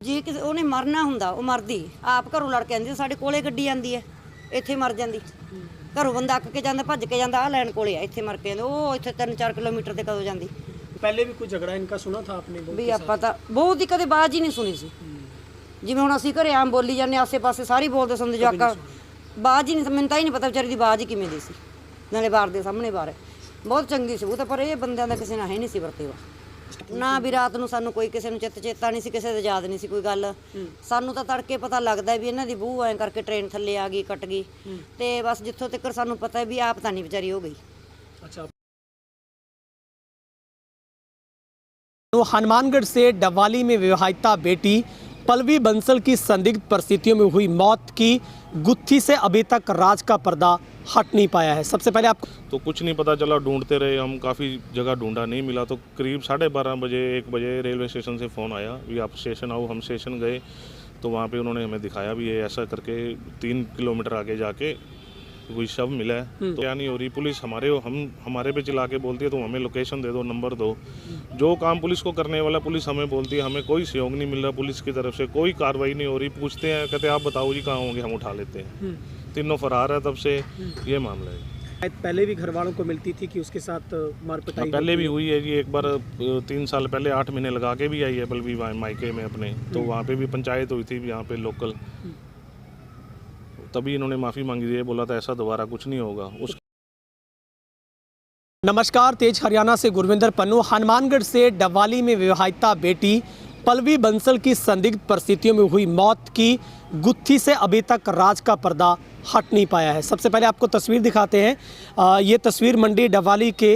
जी किसी ਉਹਨੇ ਮਰਨਾ ਹੁੰਦਾ ਉਹ ਮਰਦੀ ਆਪ ਘਰੋਂ ਲੜ ਕੇ ਆਂਦੀ ਸਾਡੇ ਕੋਲੇ ਗੱਡੀ ਆਂਦੀ ਹੈ ਇੱਥੇ ਮਰ ਜਾਂਦੀ ਘਰੋਂ ਬੰਦਾ ਅੱਕ ਕੇ ਜਾਂਦਾ ਭੱਜ ਕੇ ਜਾਂਦਾ ਆ ਲੈਣ ਕੋਲੇ ਆ ਇੱਥੇ ਮਰ ਕੇ ਉਹ ਇੱਥੇ 3-4 ਕਿਲੋਮੀਟਰ ਤੇ ਕਦੋਂ ਜਾਂਦੀ। पहले भी कुछ झगड़ा इनका सुना था आपने? ਵੀ ਆਪਾਂ ਤਾਂ ਬਹੁਤ ਹੀ ਕਦੇ ਬਾਜ਼ ਹੀ ਨਹੀਂ ਸੁਣੀ ਸੀ। ਜਿਵੇਂ ਹੁਣ ਅਸੀਂ ਘਰੇ ਆਮ ਬੋਲੀ ਜਾਂਦੇ ਆਸੇ ਪਾਸੇ ਸਾਰੀ ਬੋਲਦੇ ਸੁਣਦੇ ਜਵਾਕਾਂ ਬਾਜ਼ ਹੀ ਨਹੀਂ ਮੈਨੂੰ ਤਾਂ ਹੀ ਨਹੀਂ ਪਤਾ ਵਿਚਾਰੀ ਦੀ ਬਾਜ਼ ਹੀ ਕਿਵੇਂ ਦੀ ਸੀ। ਨਾਲੇ ਬਾਰ ਦੇ ਸਾਹਮਣੇ ਬਾਰ ਬਹੁਤ ਚੰਗੀ ਸੀ ਉਹ ਤਾਂ ਪਰ ਇਹ ਬੰਦਿਆਂ ਦਾ ਕਿਸੇ ਨਾਲ ਹੈ ਨਹੀਂ ਸੀ ਵਰਤੇਵਾ ਨਾ ਵੀ ਰਾਤ ਨੂੰ ਸਾਨੂੰ ਕੋਈ ਕਿਸੇ ਨੂੰ ਚੇਤਾ ਨਹੀਂ ਸੀ ਕਿਸੇ ਦੇ ਯਾਦ ਨਹੀਂ ਸੀ ਕੋਈ ਗੱਲ ਸਾਨੂੰ ਤਾਂ ਤੜਕੇ ਪਤਾ ਲੱਗਦਾ ਵੀ ਇਹਨਾਂ ਦੀ ਬੂਹ ਐਂ ਕਰਕੇ ਟ੍ਰੇਨ ਥੱਲੇ ਆ ਗਈ ਕੱਟ ਗਈ ਤੇ ਬਸ ਜਿੱਥੋਂ ਤੱਕ ਸਾਨੂੰ ਪਤਾ ਵੀ ਆਪ ਤਾਂ ਨਹੀਂ ਵਿਚਾਰੀ ਹੋ ਗਈ। अच्छा तो हनुमानगढ़ से डवाली में विवाहिता बेटी पल्लवी बंसल की संदिग्ध परिस्थितियों में हुई मौत की गुत्थी से अभी तक राज का पर्दा हट नहीं पाया है। सबसे पहले आपको तो कुछ नहीं पता चला, ढूंढते रहे हम, काफ़ी जगह ढूंढा नहीं मिला तो करीब 12:30 बजे 1 बजे रेलवे स्टेशन से फ़ोन आया भी आप स्टेशन आओ। हम स्टेशन गए तो वहाँ पे उन्होंने हमें दिखाया भी ये ऐसा करके 3 किलोमीटर आगे जाके कोई शव मिला है। तो क्या नहीं हो रही पुलिस हमारे पे चिल्ला के बोलती है तो हमें लोकेशन दे दो, नंबर दो। जो काम पुलिस को करने वाला पुलिस हमें बोलती है, हमें कोई सहयोग नहीं मिल रहा पुलिस की तरफ से, कोई कार्रवाई नहीं हो रही। पूछते हैं कहते हैं आप बताओ जी कहाँ होंगे, हम उठा लेते हैं। तीनों फरार है तब से ये मामला है। पहले भी घर वालों को मिलती थी कि उसके साथ मारपिटाई पहले भी हुई है जी, एक बार 3 साल पहले 8 महीने लगा के भी आई है पल्लवी मायके में अपने, तो वहाँ पे भी पंचायत हुई थी यहाँ पे लोकल, तभी इन्होंने माफ़ी मांगी थी, बोला था ऐसा दोबारा कुछ नहीं होगा। उस नमस्कार, तेज हरियाणा से गुरविंदर पन्नू। हनुमानगढ़ से डवाली में विवाहिता बेटी पल्लवी बंसल की संदिग्ध परिस्थितियों में हुई मौत की गुत्थी से अभी तक राज का पर्दा हट नहीं पाया है। सबसे पहले आपको तस्वीर दिखाते हैं। ये तस्वीर मंडी डवाली के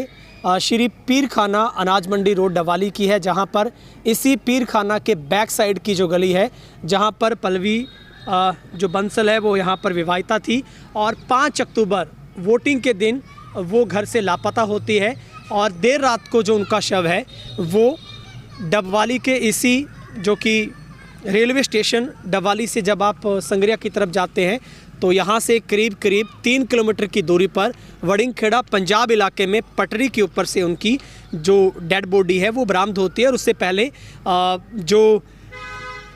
श्री पीर खाना अनाज मंडी रोड डवाली की है, जहाँ पर इसी पीर खाना के बैक साइड की जो गली है जहाँ पर पल्लवी जो बंसल है वो यहाँ पर विवाहिता थी और 5 अक्टूबर वोटिंग के दिन वो घर से लापता होती है और देर रात को जो उनका शव है वो डबवाली के इसी जो कि रेलवे स्टेशन डबवाली से जब आप संगरिया की तरफ जाते हैं तो यहाँ से करीब 3 किलोमीटर की दूरी पर वड़िंगखेड़ा पंजाब इलाके में पटरी के ऊपर से उनकी जो डेड बॉडी है वो बरामद होती है। और उससे पहले जो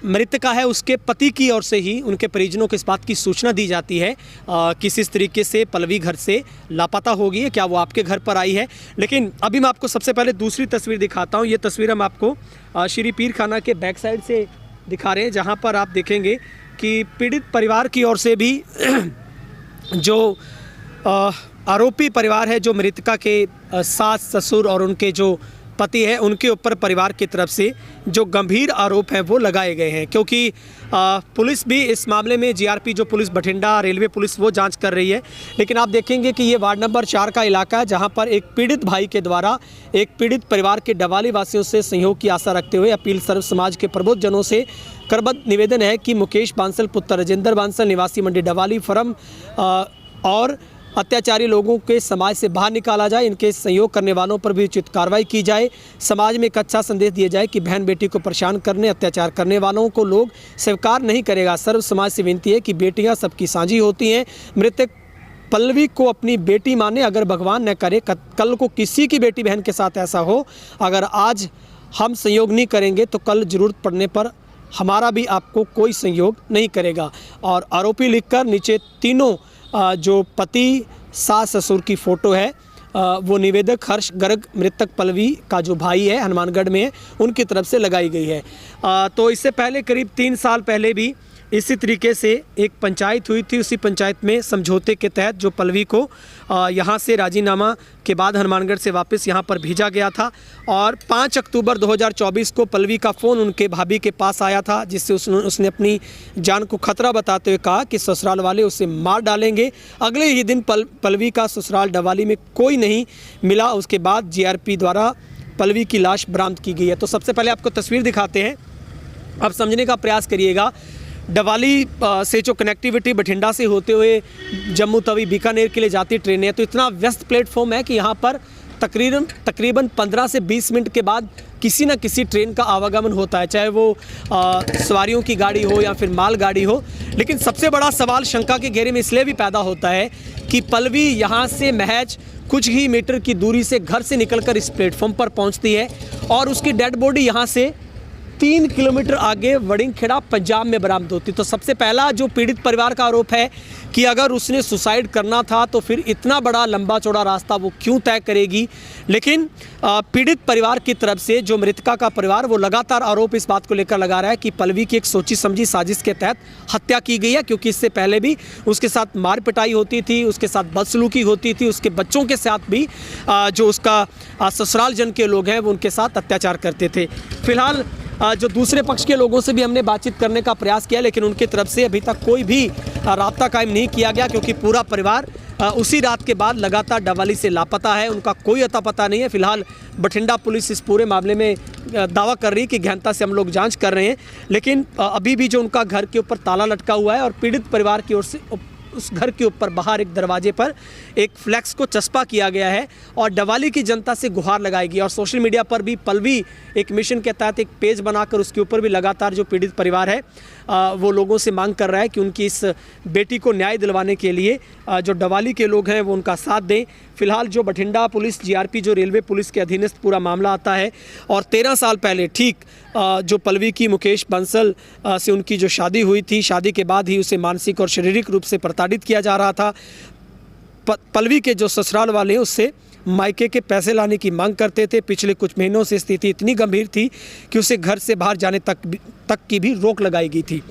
मृतका है उसके पति की ओर से ही उनके परिजनों को इस बात की सूचना दी जाती है किस तरीके से पल्लवी घर से लापता हो गई है, क्या वो आपके घर पर आई है। लेकिन अभी मैं आपको सबसे पहले दूसरी तस्वीर दिखाता हूँ। ये तस्वीर हम आपको श्री पीर खाना के बैक साइड से दिखा रहे हैं, जहाँ पर आप देखेंगे कि पीड़ित परिवार की ओर से भी जो आरोपी परिवार है, जो मृतका के सास ससुर और उनके जो पति है, उनके ऊपर परिवार की तरफ से जो गंभीर आरोप हैं वो लगाए गए हैं। क्योंकि पुलिस भी इस मामले में जीआरपी जो पुलिस बठिंडा रेलवे पुलिस वो जांच कर रही है। लेकिन आप देखेंगे कि ये वार्ड नंबर 4 का इलाका है, जहां पर एक पीड़ित भाई के द्वारा एक पीड़ित परिवार के डवाली वासियों से सहयोग की आशा रखते हुए अपील सर्व समाज के प्रबुद्ध जनों से करबद्ध निवेदन है कि मुकेश बांसल पुत्र राजेंद्र बांसल निवासी मंडी डवाली फर्म और अत्याचारी लोगों के समाज से बाहर निकाला जाए, इनके सहयोग करने वालों पर भी उचित कार्रवाई की जाए। समाज में एक अच्छा संदेश दिया जाए कि बहन बेटी को परेशान करने अत्याचार करने वालों को लोग स्वीकार नहीं करेगा। सर्व समाज से विनती है कि बेटियां सबकी साझी होती हैं। मृतक पल्लवी को अपनी बेटी माने, अगर भगवान न करे कल को किसी की बेटी बहन के साथ ऐसा हो, अगर आज हम सहयोग नहीं करेंगे तो कल ज़रूरत पड़ने पर हमारा भी आपको कोई सहयोग नहीं करेगा। और आरोपी लिखकर नीचे तीनों जो पति सास ससुर की फ़ोटो है वो निवेदक हर्ष गर्ग मृतक पल्लवी का जो भाई है हनुमानगढ़ में है उनकी तरफ से लगाई गई है। तो इससे पहले करीब 3 साल पहले भी इसी तरीके से एक पंचायत हुई थी। उसी पंचायत में समझौते के तहत जो पल्लवी को यहाँ से राजीनामा के बाद हनुमानगढ़ से वापस यहाँ पर भेजा गया था और 5 अक्टूबर 2024 को पल्लवी का फ़ोन उनके भाभी के पास आया था, जिससे उसने अपनी जान को खतरा बताते हुए कहा कि ससुराल वाले उसे मार डालेंगे। अगले ही दिन पल्लवी का ससुराल डवाली में कोई नहीं मिला। उसके बाद जीआरपी द्वारा पल्लवी की लाश बरामद की गई है। तो सबसे पहले आपको तस्वीर दिखाते हैं, अब समझने का प्रयास करिएगा। डवाली से जो कनेक्टिविटी बठिंडा से होते हुए जम्मू तवी बीकानेर के लिए जाती ट्रेनें हैं, तो इतना व्यस्त प्लेटफॉर्म है कि यहाँ पर तकरीबन 15 से 20 मिनट के बाद किसी न किसी ट्रेन का आवागमन होता है, चाहे वो सवारियों की गाड़ी हो या फिर माल गाड़ी हो। लेकिन सबसे बड़ा सवाल शंका के घेरे में इसलिए भी पैदा होता है कि पल्लवी यहाँ से महज कुछ ही मीटर की दूरी से घर से निकलकर इस प्लेटफॉर्म पर पहुँचती है और उसकी डेड बॉडी यहाँ से 3 किलोमीटर आगे वड़िंगखेड़ा पंजाब में बरामद होती। तो सबसे पहला जो पीड़ित परिवार का आरोप है कि अगर उसने सुसाइड करना था तो फिर इतना बड़ा लंबा चौड़ा रास्ता वो क्यों तय करेगी। लेकिन पीड़ित परिवार की तरफ से जो मृतका का परिवार वो लगातार आरोप इस बात को लेकर लगा रहा है कि पल्लवी की एक सोची समझी साजिश के तहत हत्या की गई है, क्योंकि इससे पहले भी उसके साथ मार पिटाई होती थी, उसके साथ बदसलूकी होती थी, उसके बच्चों के साथ भी जो उसका ससुराल जन के लोग हैं वो उनके साथ अत्याचार करते थे। फिलहाल जो दूसरे पक्ष के लोगों से भी हमने बातचीत करने का प्रयास किया, लेकिन उनकी तरफ से अभी तक कोई भी राब्ता कायम नहीं किया गया, क्योंकि पूरा परिवार उसी रात के बाद लगातार डवाली से लापता है। उनका कोई अता पता नहीं है। फिलहाल बठिंडा पुलिस इस पूरे मामले में दावा कर रही है कि गहनता से हम लोग जांच कर रहे हैं, लेकिन अभी भी जो उनका घर के ऊपर ताला लटका हुआ है और पीड़ित परिवार की ओर से उस घर के ऊपर बाहर एक दरवाजे पर एक फ्लैक्स को चस्पा किया गया है और डवाली की जनता से गुहार लगाएगी। और सोशल मीडिया पर भी पल्लवी एक मिशन के तहत एक पेज बनाकर उसके ऊपर भी लगातार जो पीड़ित परिवार है वो लोगों से मांग कर रहा है कि उनकी इस बेटी को न्याय दिलवाने के लिए जो डवाली के लोग हैं वो उनका साथ दें। फिलहाल जो बठिंडा पुलिस जीआरपी जो रेलवे पुलिस के अधीनस्थ पूरा मामला आता है और 13 साल पहले ठीक जो पल्लवी की मुकेश बंसल से उनकी जो शादी हुई थी, शादी के बाद ही उसे मानसिक और शारीरिक रूप से प्रताड़ित किया जा रहा था। पल्लवी के जो ससुराल वाले हैं उससे मायके के पैसे लाने की मांग करते थे। पिछले कुछ महीनों से स्थिति इतनी गंभीर थी कि उसे घर से बाहर जाने तक की भी रोक लगाई गई थी।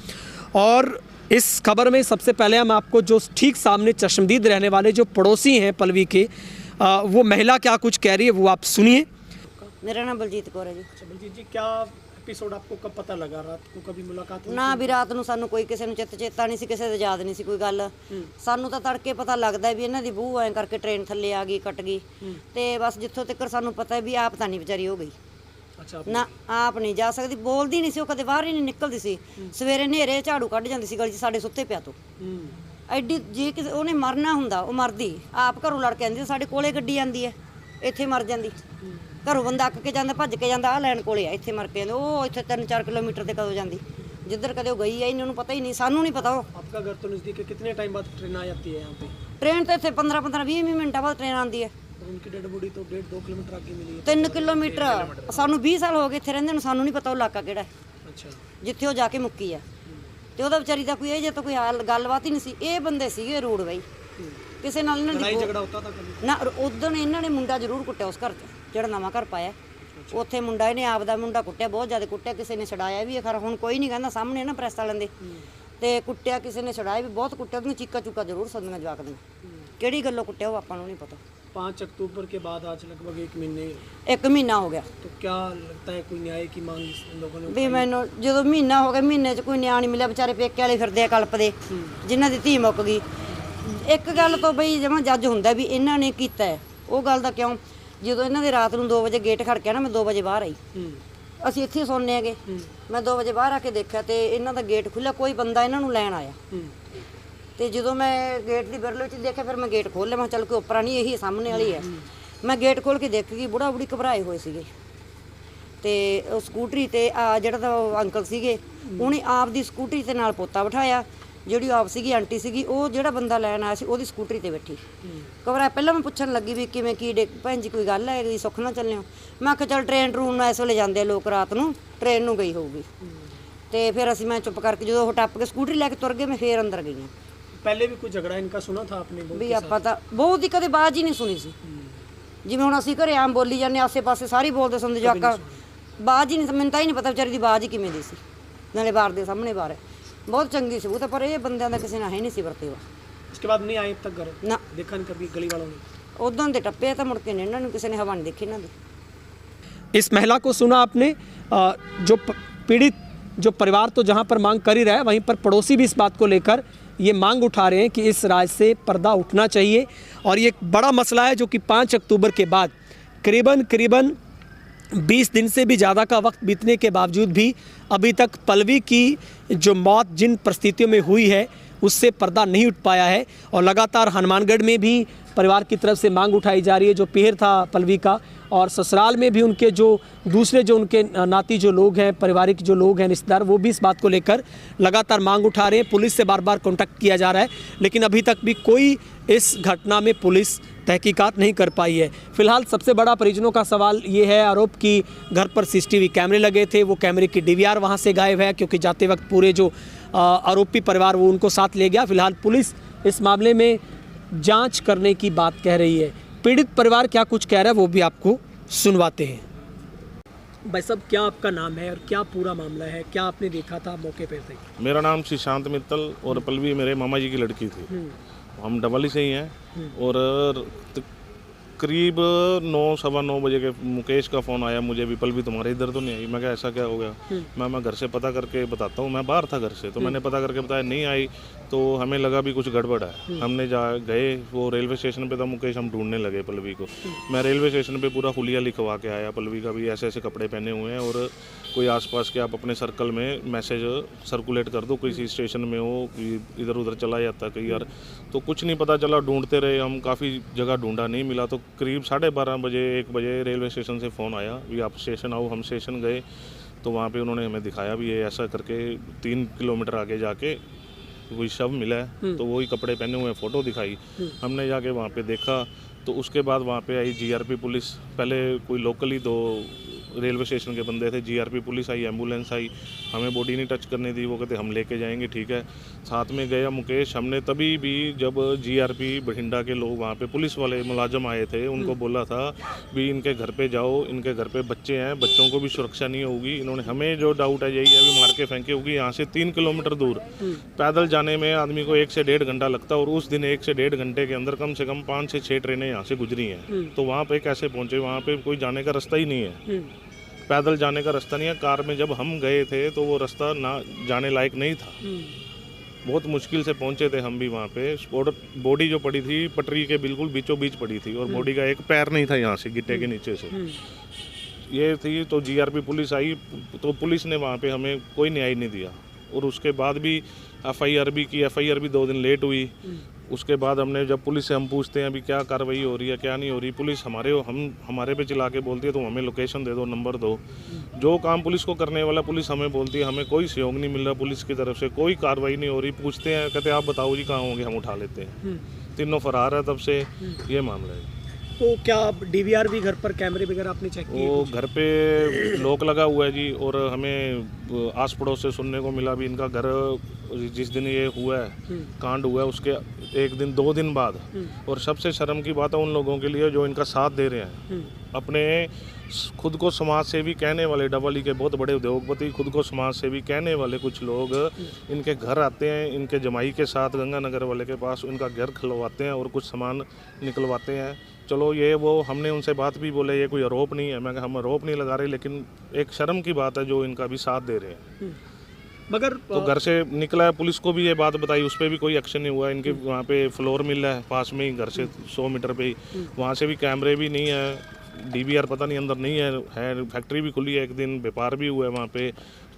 और इस खबर में सबसे पहले हम आपको जो ठीक सामने चश्मदीद रहने वाले जो पड़ोसी हैं पल्लवी के, वो महिला क्या कुछ कह रही है वो आप सुनिए। मेरा नाम बलजीत कौर है जी। बलजीत जी, क्या एपिसोड आपको कब पता लगा? रात को कभी मुलाकात हुई? ਨਾ ਵੀ ਰਾਤ ਨੂੰ ਸਾਨੂੰ ਕੋਈ ਕਿਸੇ ਨੂੰ ਚੇਤਾ ਨਹੀਂ ਸੀ, ਕਿਸੇ ਦੇ ਯਾਦ ਨਹੀਂ ਸੀ ਕੋਈ ਗੱਲ। ਸਾਨੂੰ ਤਾਂ ਤੜਕੇ ਪਤਾ ਲੱਗਦਾ ਵੀ ਇਹਨਾਂ ਦੀ ਬਹੂ ਐਂ ਕਰਕੇ ਟ੍ਰੇਨ ਥੱਲੇ ਆ ਗਈ, ਕੱਟ ਗਈ। ਤੇ ਬਸ ਜਿੱਥੋਂ ਤੱਕ ਸਾਨੂੰ ਪਤਾ ਵੀ ਆਪ ਤਾਂ ਨਹੀਂ ਵਿਚਾਰੀ ਹੋ ਗਈ। ਅੱਛਾ, ਨਾ ਆਪ ਨਹੀਂ ਜਾ ਸਕਦੀ, ਬੋਲਦੀ ਨਹੀਂ ਸੀ, ਉਹ ਕਦੇ ਬਾਹਰ ਹੀ ਨਹੀਂ ਨਿਕਲਦੀ ਸੀ। ਸਵੇਰੇ ਹਨੇਰੇ ਝਾੜੂ ਕੱਢ ਜਾਂਦੀ ਸੀ ਗਲੀ 'ਚ ਸਾਡੇ ਸੁੱਤੇ ਪਿਆ ਤੋਂ। ਐਡੀ ਜੇ ਕਿਸੇ ਉਹਨੇ ਮਰਨਾ ਹੁੰਦਾ ਉਹ ਮਰਦੀ, ਆਪ ਘਰੋਂ ਲੜ ਕੇ ਆਉਂਦੀ, ਸਾਡੇ ਕੋਲੇ ਗੱਡੀ ਆਉਂਦੀ ਹੈ, ਇੱਥੇ ਮਰ ਜਾਂਦੀ। ਘਰੋਂ ਬੰਦਾ ਅੱਕ ਕੇ ਜਾਂਦਾ, ਭੱਜ ਕੇ ਜਾਂਦਾ, ਆਹ ਲੈਣ ਕੋਲੇ ਆ, ਇੱਥੇ ਮਰ ਕੇ ਆਉਂਦੇ। ਉਹ ਇੱਥੇ 3-4 ਕਿਲੋਮੀਟਰ ਤੇ ਕਦੋਂ ਜਾਂਦੀ, जिधर कदे गई है इन्होंने पता ही नहीं, सानू नहीं पता। आपका घर तो नज़दीक है, कितने टाइम बाद ट्रेन आ जाती है यहाँ पे? ट्रेन तो इतने 15-20 मिनट बाद ट्रेन आती है। उनकी डेड बॉडी तो 1.5-2 किलोमीटर आगे मिली है। 3 किलोमीटर सानू 20 साल हो गए इतने रहंदे, सानू नहीं पता वो इलाका किहड़ा है। अच्छा, जिथे वो जाके मुक्की है ते ओदा विचारी दा कोई जे तो कोई गलबात ही नहीं सी। ये बंदे सीगे रूड बई, किसी नाल इन्हां लड़ाई दी झगड़ा होता था कभी? ना। उदन इन्हां ने मुंडा जरूर कुट्टिया उस घर च जिहड़ा नवां घर पाया, ਉੱਥੇ ਮੁੰਡਾ ਇਹਨੇ ਆਪ ਦਾ ਮੁੰਡਾ ਕੁੱਟਿਆ, ਬਹੁਤ ਜ਼ਿਆਦਾ ਕੁੱਟਿਆ। ਕਿਸੇ ਨੇ ਛਡਾਇਆ ਵੀ ਹੈ ਖਰ, ਹੁਣ ਕੋਈ ਨਹੀਂ ਕਹਿੰਦਾ ਸਾਹਮਣੇ ਨਾ ਪ੍ਰੈਸ ਵਾਲਿਆਂ ਦੇ। ਤੇ ਕੁੱਟਿਆ ਕਿਸੇ ਨੇ, ਛਡਾਇਆ ਵੀ ਬਹੁਤ ਕੁੱਟਿਆ। ਉਹਦੀਆਂ ਚੀਕਾ ਚੂਕਾ ਜ਼ਰੂਰ ਸੁਣਦੀਆਂ ਜਵਾਕ ਦੀਆਂ। ਕਿਹੜੀ ਗੱਲੋਂ ਕੁੱਟਿਆ ਉਹ ਆਪਾਂ ਨੂੰ ਨਹੀਂ ਪਤਾ। 5 अक्टूबर के बाद आज लगभग 1 ਮਹੀਨਾ ਹੋ ਗਿਆ। तो क्या लगता है कोई न्याय की मांग इन लोगों ने? ਵੀ ਮੈਨੂੰ ਜਦੋਂ ਮਹੀਨਾ ਹੋ ਗਿਆ, ਮਹੀਨੇ 'ਚ ਕੋਈ ਨਿਆਂ ਨਹੀਂ ਮਿਲਿਆ। ਵਿਚਾਰੇ ਪੇਕੇ ਵਾਲੇ ਫਿਰਦੇ ਆ ਕਲਪਦੇ, ਜਿਨ੍ਹਾਂ ਦੀ ਧੀ ਮੁੱਕ ਗਈ। ਇੱਕ ਗੱਲ ਤੋਂ ਬਈ ਜਮਾਂ ਜੱਜ ਹੁੰਦਾ ਵੀ ਇਹਨਾਂ ਨੇ ਕੀਤਾ ਹੈ, ਉਹ ਗੱਲ ਦਾ ਕਿਉਂ। ਜਦੋਂ ਇਹਨਾਂ ਦੇ ਰਾਤ ਨੂੰ 2 ਵਜੇ ਗੇਟ ਖੜਕਿਆ ਨਾ, ਮੈਂ 2 ਵਜੇ ਬਾਹਰ ਆਈ। ਅਸੀਂ ਇੱਥੇ ਸੁਣਨੇ ਹੈਗੇ। ਮੈਂ 2 ਵਜੇ ਬਾਹਰ ਆ ਕੇ ਦੇਖਿਆ ਤੇ ਇਹਨਾਂ ਦਾ ਗੇਟ ਖੁੱਲ੍ਹਾ, ਕੋਈ ਬੰਦਾ ਇਹਨਾਂ ਨੂੰ ਲੈਣ ਆਇਆ। ਤੇ ਜਦੋਂ ਮੈਂ ਗੇਟ ਦੀ ਬਿਰਲ ਵਿੱਚ ਦੇਖਿਆ, ਫਿਰ ਮੈਂ ਗੇਟ ਖੋਲ੍ਹ ਲਿਆ। ਮੈਂ ਚੱਲ ਕੋਈ ਉੱਪਰਾਂ ਨਹੀਂ, ਇਹੀ ਸਾਹਮਣੇ ਵਾਲੀ ਹੈ। ਮੈਂ ਗੇਟ ਖੋਲ੍ਹ ਕੇ ਦੇਖ ਗਈ, ਬੁੜਾ ਬੁੜੀ ਘਬਰਾਏ ਹੋਏ ਸੀਗੇ। ਤੇ ਉਹ ਸਕੂਟਰੀ ਤੇ ਜਿਹੜਾ ਤਾਂ ਉਹ ਅੰਕਲ ਸੀਗੇ, ਉਹਨੇ ਆਪ ਦੀ ਸਕੂਟਰੀ ਤੇ ਨਾਲ ਪੋਤਾ ਬਿਠਾਇਆ। ਜਿਹੜੀ ਆਪ ਸੀਗੀ ਆਂਟੀ ਸੀਗੀ, ਉਹ ਜਿਹੜਾ ਬੰਦਾ ਲੈਣ ਆਇਆ ਸੀ ਉਹਦੀ ਸਕੂਟਰੀ ਤੇ ਬੈਠੀ ਘਬਰਾਇਆ। ਪਹਿਲਾਂ ਮੈਂ ਪੁੱਛਣ ਲੱਗੀ ਵੀ ਕਿਵੇਂ ਕੀ ਭੈਣ ਜੀ ਕੋਈ ਗੱਲ ਹੈ ਵੀ ਸੁੱਖ ਨਾਲ ਚੱਲਿਓ। ਮੈਂ ਕਿਹਾ ਚੱਲ ਟ੍ਰੇਨ ਟਰੂਨ ਨੂੰ ਇਸ ਵੇਲੇ ਜਾਂਦੇ ਲੋਕ ਰਾਤ ਨੂੰ, ਟ੍ਰੇਨ ਨੂੰ ਗਈ ਹੋਊਗੀ। ਤੇ ਫਿਰ ਅਸੀਂ ਮੈਂ ਚੁੱਪ ਕਰਕੇ ਜਦੋਂ ਉਹ ਟੱਪ ਕੇ ਸਕੂਟਰੀ ਲੈ ਕੇ ਤੁਰ ਗਏ, ਮੈਂ ਫੇਰ ਅੰਦਰ ਗਈ। पहले भी कोई झगड़ा इनका सुना था आपने? ਵੀ ਆਪਾਂ ਤਾਂ ਬਹੁਤ ਹੀ ਕਦੇ ਬਾਜ਼ ਹੀ ਨਹੀਂ ਸੁਣੀ ਸੀ। ਜਿਵੇਂ ਹੁਣ ਅਸੀਂ ਘਰੇ ਆਮ ਬੋਲੀ ਜਾਂਦੇ, ਆਸੇ ਪਾਸੇ ਸਾਰੀ ਬੋਲਦੇ ਸੁਣਦੇ, ਜਵਾਕਾਂ ਬਾਜ਼ ਹੀ ਨਹੀਂ। ਮੈਨੂੰ ਤਾਂ ਹੀ ਨਹੀਂ ਪਤਾ ਵਿਚਾਰੀ ਦੀ ਬਾਜ਼ ਹੀ ਕਿਵੇਂ ਦੀ ਸੀ। ਨਾਲੇ ਬਾਰ ਦੇ ਸਾਹਮਣੇ ਬਾਰ ਬਹੁਤ ਚੰਗੀ ਸੀ ਉਹ ਤਾਂ, ਪਰ ਇਹ ਬੰਦਿਆਂ ਦਾ ਕਿਸੇ ਨਾਲ ਹੈ ਨਹੀਂ ਸੀ ਵਰਤੇਵਾ। उसके बाद नहीं आए अब तक घर? ना, देखा नहीं कभी गली वालों ने? उदों दे टप्पे तो मुड़ के नहीं, इन्होंने किसी ने हवा नहीं देखी इन्हों दी। इस महिला को सुना आपने। जो पीड़ित जो परिवार तो जहाँ पर मांग कर ही रहा है, वहीं पर पड़ोसी भी इस बात को लेकर ये मांग उठा रहे हैं कि इस राज से पर्दा उठना चाहिए। और ये एक बड़ा मसला है जो कि 5 अक्टूबर के बाद करीबन 20 दिन से भी ज़्यादा का वक्त बीतने के बावजूद भी अभी तक पल्लवी की जो मौत जिन परिस्थितियों में हुई है उससे पर्दा नहीं उठ पाया है। और लगातार हनुमानगढ़ में भी परिवार की तरफ से मांग उठाई जा रही है। जो पीहर था पल्लवी का, और ससुराल में भी उनके जो दूसरे जो उनके नाती जो लोग हैं, पारिवारिक जो लोग हैं, रिश्तेदार, वो भी इस बात को लेकर लगातार मांग उठा रहे हैं। पुलिस से बार बार कांटेक्ट किया जा रहा है, लेकिन अभी तक भी कोई इस घटना में पुलिस तहकीकात नहीं कर पाई है। फिलहाल सबसे बड़ा परिजनों का सवाल ये है, आरोप कि घर पर सीसीटीवी कैमरे लगे थे, वो कैमरे की डीवीआर वहाँ से गायब है, क्योंकि जाते वक्त पूरे जो आरोपी परिवार वो उनको साथ ले गया। फिलहाल पुलिस इस मामले में जांच करने की बात कह रही है। पीड़ित परिवार क्या कुछ कह रहा है वो भी आपको सुनवाते हैं। भाई साहब, क्या आपका नाम है और क्या पूरा मामला है, क्या आपने देखा था मौके पर से? मेरा नाम सुशांत मित्तल और पल्लवी मेरे मामा जी की लड़की थी। हम डबली से ही हैं। और करीब 9 सवा 9 बजे के मुकेश का फ़ोन आया मुझे भी, पल्लवी तुम्हारे इधर तो नहीं आई। मैं कहा ऐसा क्या हो गया? मैं घर से पता करके बताता हूँ। मैं बाहर था घर से, तो मैंने पता करके बताया, नहीं आई। तो हमें लगा भी कुछ गड़बड़ है। हमने गए, वो रेलवे स्टेशन पे था मुकेश, हम ढूंढने लगे पल्लवी को। मैं रेलवे स्टेशन पे पूरा हुलिया लिखवा के आया पल्लवी का भी, ऐसे ऐसे कपड़े पहने हुए हैं और कोई आसपास के आप अपने सर्कल में मैसेज सर्कुलेट कर दो, किसी स्टेशन में हो, इधर उधर चला जाता कई यार। तो कुछ नहीं पता चला, ढूंढते रहे हम, काफ़ी जगह ढूंढा, नहीं मिला। तो करीब 12:30 बजे 1 बजे रेलवे स्टेशन से फ़ोन आया भी आप स्टेशन आओ। हम स्टेशन गए तो वहाँ पे उन्होंने हमें दिखाया भी ये ऐसा करके 3 किलोमीटर आगे जाके कोई शव मिला है। तो वही कपड़े पहने हुए फ़ोटो दिखाई। हमने जाके वहाँ पे देखा तो उसके बाद वहाँ पे आई जीआरपी पुलिस। पहले कोई लोकली 2 रेलवे स्टेशन के बंदे थे, जीआरपी पुलिस आई, एम्बुलेंस आई, हमें बॉडी नहीं टच करने दी। वो कहते हम लेके जाएंगे, ठीक है। साथ में गया मुकेश। हमने तभी भी जब जीआरपी बठिंडा के लोग वहाँ पे पुलिस वाले मुलाजम आए थे, उनको बोला था भी इनके घर पे जाओ, इनके घर पे बच्चे हैं, बच्चों को भी सुरक्षा नहीं होगी। इन्होंने, हमें जो डाउट है यही है भी मार के फेंके होगी। यहाँ से 3 किलोमीटर दूर पैदल जाने में आदमी को 1 से 1.5 घंटा लगता है, और उस दिन 1 से 1.5 घंटे के अंदर कम से कम 5 से 6 ट्रेनें यहाँ से गुजरी हैं। तो वहाँ पे कैसे पहुँचे? वहाँ पे कोई जाने का रास्ता ही नहीं है, पैदल जाने का रास्ता नहीं है। कार में जब हम गए थे तो वो रास्ता ना जाने लायक नहीं था, बहुत मुश्किल से पहुंचे थे हम भी वहाँ पे। और बॉडी जो पड़ी थी पटरी के बिल्कुल बीचों बीच पड़ी थी, और बॉडी का एक पैर नहीं था यहाँ से गिट्टे के नीचे से, ये थी। तो जीआरपी पुलिस आई, तो पुलिस ने वहाँ पे हमें कोई न्याय नहीं दिया। और उसके बाद भी एफआईआर भी की, एफआईआर भी 2 दिन लेट हुई। उसके बाद हमने, जब पुलिस से हम पूछते हैं अभी क्या कार्रवाई हो रही है क्या नहीं हो रही, पुलिस हमारे पे चिल्ला के बोलती है तुम हमें लोकेशन दे दो, नंबर दो। जो काम पुलिस को करने वाला पुलिस हमें बोलती है, हमें कोई सहयोग नहीं मिल रहा पुलिस की तरफ से, कोई कार्रवाई नहीं हो रही। पूछते हैं, कहते आप बताओ जी कहाँ होंगे, हम उठा लेते हैं। तीनों फरार है तब से, ये मामला है। तो क्या डीवीआर भी घर पर, कैमरे वगैरह आपने चेक किए? वो घर पे लॉक लगा हुआ है जी, और हमें आस पड़ोस से सुनने को मिला भी इनका घर जिस दिन ये हुआ है, कांड हुआ है, उसके 1 दिन 2 दिन बाद। और सबसे शर्म की बात है उन लोगों के लिए जो इनका साथ दे रहे हैं, अपने खुद को समाज सेवी कहने वाले, डबली के बहुत बड़े उद्योगपति, खुद को समाज सेवी कहने वाले कुछ लोग इनके घर आते हैं, इनके जमाई के साथ गंगानगर वाले के पास उनका घर खुलवाते हैं और कुछ सामान निकलवाते हैं। चलो ये वो हमने उनसे बात भी बोले, ये कोई आरोप नहीं है, मैं हम आरोप नहीं लगा रहे, लेकिन एक शर्म की बात है जो इनका भी साथ दे रहे हैं। मगर तो घर से निकला है, पुलिस को भी ये बात बताई, उस पर भी कोई एक्शन नहीं हुआ। इनके वहाँ पे फ्लोर मिल रहा है पास में ही, घर से 100 मीटर पे ही, वहाँ से भी कैमरे भी नहीं है, डीवीआर पता नहीं अंदर नहीं है। फैक्ट्री भी खुली है, एक दिन व्यापार भी हुआ है वहाँ पे।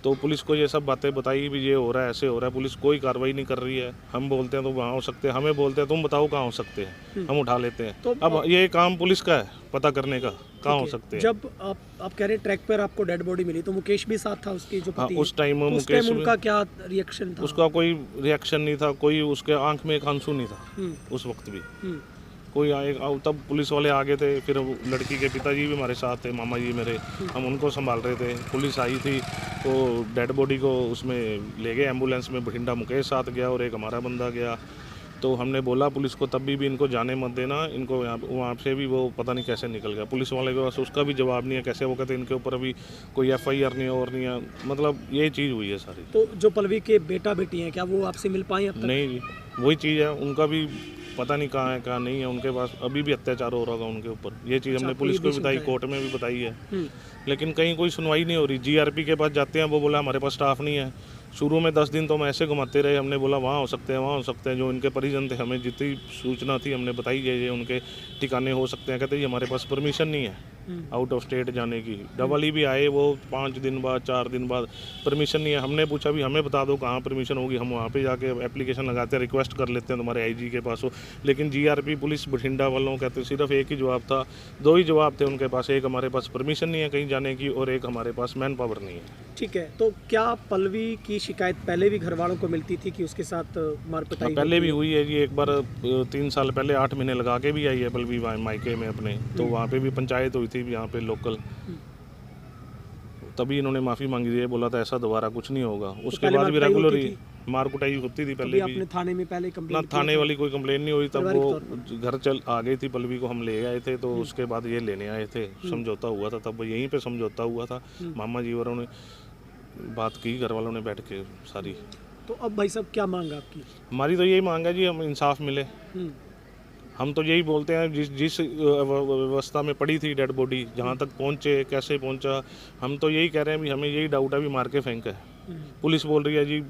तो पुलिस को ये सब बातें बताई भी ये हो रहा है, ऐसे हो रहा है, पुलिस कोई कार्रवाई नहीं कर रही है। हम बोलते हैं तो वहाँ हो सकते हैं, हमें बोलते हैं तुम बताओ कहाँ हो सकते हैं, हम उठा लेते हैं। तो अब ये काम पुलिस का है पता करने का, कहाँ हो सकते हैं। जब आप कह रहे हैं ट्रैक पर आपको डेड बॉडी मिली, तो मुकेश भी साथ था उसकी जो पति? उस टाइम मुकेश, उनका क्या रिएक्शन था? उसका कोई रिएक्शन नहीं था, कोई उसके आंख में एक आंसू नहीं था उस वक्त भी। कोई आए, तब पुलिस वाले आ गए थे, फिर लड़की के पिताजी भी हमारे साथ थे, मामा जी मेरे, हम उनको संभाल रहे थे। पुलिस आई थी तो डेड बॉडी को उसमें ले गए एम्बुलेंस में, बठिंडा मुकेश साथ गया और एक हमारा बंदा गया। तो हमने बोला पुलिस को तब भी इनको जाने मत देना, इनको वहाँ से भी वो पता नहीं कैसे निकल गया। पुलिस वाले के पास उसका भी जवाब नहीं है, कैसे वो कहते इनके ऊपर अभी कोई एफआईआर नहीं है और नहीं है, मतलब ये चीज़ हुई है सारी। तो जो पल्लवी के बेटा बेटी हैं, क्या वो आपसे मिल पाए अब तक? नहीं जी, वही चीज़ है, उनका भी पता नहीं कहाँ है कहाँ नहीं है, उनके पास अभी भी अत्याचार हो रहा होगा उनके ऊपर। ये चीज़ हमने पुलिस को भी बताई, कोर्ट में भी बताई है, लेकिन कहीं कोई सुनवाई नहीं हो रही। जीआरपी के पास जाते हैं, वो बोला हमारे पास स्टाफ नहीं है। शुरू में 10 दिन तो हम ऐसे घुमाते रहे, हमने बोला वहाँ हो सकते हैं, वहाँ हो सकते हैं। जो इनके परिजन थे, हमें जितनी सूचना थी हमने बताई, ये उनके ठिकाने हो सकते हैं। कहते ये हमारे पास परमिशन नहीं है। आउट ऑफ स्टेट जाने की। डबल ही भी आए वो 5 दिन बाद 4 दिन बाद, परमिशन नहीं है। हमने पूछा भी हमें बता दो कहाँ परमिशन होगी, हम वहाँ पे जाके एप्लीकेशन लगाते हैं, रिक्वेस्ट कर लेते हैं तुम्हारे आईजी के पास हो। लेकिन जीआरपी पुलिस बठिंडा वालों कहते सिर्फ एक ही जवाब था, 2 ही जवाब थे उनके पास, एक हमारे पास परमिशन नहीं है कहीं जाने की और एक हमारे पास मैन पावर नहीं है। ठीक है, तो क्या पल्लवी की शिकायत पहले भी घर वालों को मिलती थी कि उसके साथ मारपिटाई पहले भी हुई है जी, एक बार 3 साल पहले 8 महीने लगा के भी आई है पल्लवी मायके में अपने, तो वहाँ पे भी पंचायत हुई थी यहाँ पे लोकल, तभी इन्होंने माफ़ी मांगी थी, बोला था ऐसा दोबारा कुछ नहीं होगा। उसके पहले बाद भी मारपिटाई रेगुलर होती ही मार कुटाई होती थी कभी पहले आपने भी। थाने में पहले ना कंप्लेंट थाने वाली कोई कंप्लेन नहीं हुई, तब पारिवारिक वो तौर घर चल आ गई थी पल्लवी को, हम ले आए थे, तो उसके बाद ये लेने आए थे, समझौता हुआ था, तब यहीं पे समझौता हुआ था। मामा जी वालों ने बात की, घर वालों ने बैठ के सारी। तो अब भाई साहब क्या मांग आपकी? हमारी तो यही मांग है जी, हम इंसाफ मिले। हम तो यही बोलते हैं, जिस व्यवस्था में पड़ी थी डेड बॉडी, जहाँ तक पहुँचे, कैसे पहुँचा, हम तो यही कह रहे हैं भी हमें यही डाउट है भी मार के फेंक है। पुलिस बोल रही है जी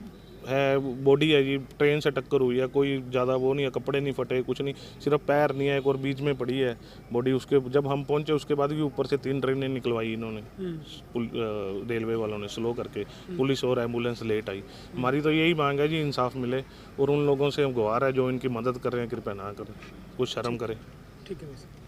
है बॉडी है जी, ट्रेन से टक्कर हुई है, कोई ज़्यादा वो नहीं है, कपड़े नहीं फटे, कुछ नहीं, सिर्फ पैर नहीं है एक और बीच में पड़ी है बॉडी। उसके जब हम पहुंचे उसके बाद भी ऊपर से 3 ट्रेनें निकलवाई इन्होंने, रेलवे वालों ने स्लो करके, पुलिस और एम्बुलेंस लेट आई। हमारी तो यही मांग है जी, इंसाफ मिले, और उन लोगों से हम गुहार है जो इनकी मदद कर रहे हैं, कृपया ना करें, कुछ शर्म करें। ठीक है भाई साहब।